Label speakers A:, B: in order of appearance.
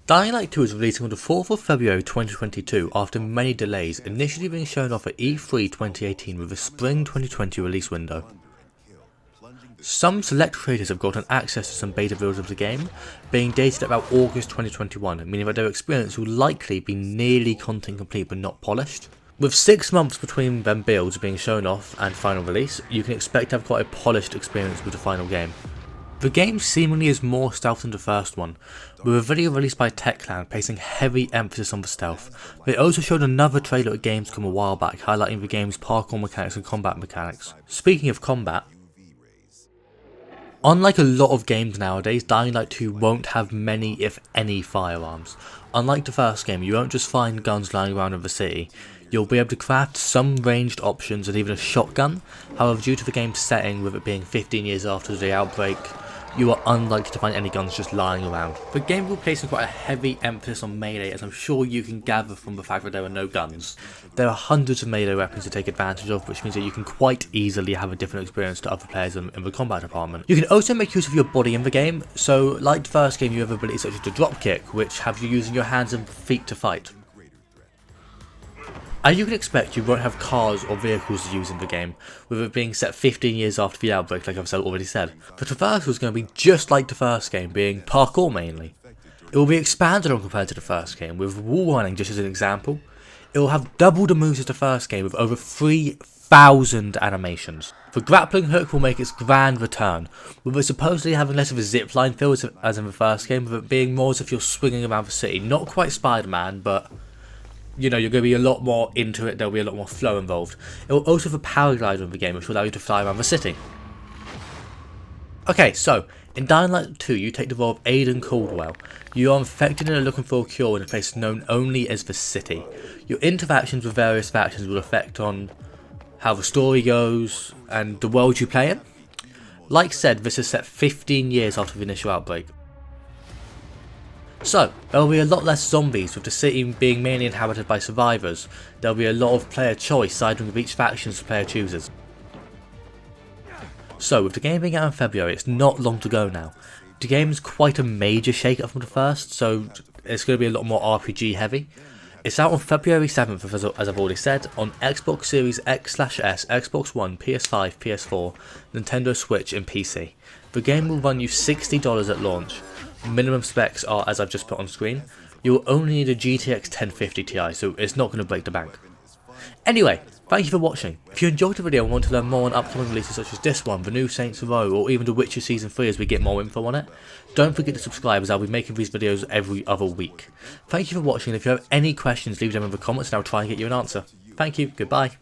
A: Dying Light 2 is releasing on the 4th of February 2022 after many delays, initially being shown off at E3 2018 with a Spring 2020 release window. Some select creators have gotten access to some beta builds of the game, being dated at about August 2021, meaning that their experience will likely be nearly content complete but not polished. With 6 months between them builds being shown off and final release, you can expect to have quite a polished experience with the final game. The game seemingly is more stealth than the first one, with a video released by Techlands placing heavy emphasis on the stealth. They also showed another trailer at Gamescom a while back highlighting the game's parkour mechanics and combat mechanics. Speaking of combat, unlike a lot of games nowadays, Dying Light 2 won't have many if any firearms. Unlike the first game, you won't just find guns lying around in the city. You'll be able to craft some ranged options and even a shotgun. However, due to the game's setting, with it being 15 years after the outbreak, you are unlikely to find any guns just lying around. The game will place quite a heavy emphasis on melee, as I'm sure you can gather from the fact that there are no guns. There are hundreds of melee weapons to take advantage of, which means that you can quite easily have a different experience to other players in the combat department. You can also make use of your body in the game, so like the first game you have abilities such as the dropkick, which have you using your hands and feet to fight. As you can expect, you won't have cars or vehicles to use in the game, with it being set 15 years after the outbreak like I've already said. The Traversal is going to be just like the first game, being parkour mainly. It will be expanded on compared to the first game, with wall running just as an example. It will have double the moves as the first game with over 3,000 animations. The grappling hook will make its grand return, with it supposedly having less of a zipline feel as in the first game, with it being more as if you're swinging around the city. Not quite Spider-Man, but you know, you're going to be a lot more into it, there'll be a lot more flow involved. It will also have a paraglider in the game, which will allow you to fly around the city. Okay, so, in Dying Light 2, you take the role of Aiden Caldwell. You are infected and are looking for a cure in a place known only as the City. Your interactions with various factions will affect on how the story goes, and the world you play in. Like said, this is set 15 years after the initial outbreak. So, there will be a lot less zombies, with the city being mainly inhabited by survivors. There will be a lot of player choice siding with each faction the player chooses. So, with the game being out in February, it's not long to go now. The game is quite a major shake-up from the first, so it's going to be a lot more RPG heavy. It's out on February 7th, as I've already said, on Xbox Series X/S, Xbox One, PS5, PS4, Nintendo Switch and PC. The game will run you $60 at launch. Minimum specs are as I've just put on screen. You will only need a GTX 1050 Ti, so it's not going to break the bank. Anyway, thank you for watching. If you enjoyed the video and want to learn more on upcoming releases such as this one, the new Saints Row, or even The Witcher Season 3 as we get more info on it, don't forget to subscribe as I'll be making these videos every other week. Thank you for watching, and if you have any questions leave them in the comments and I'll try and get you an answer. Thank you, goodbye.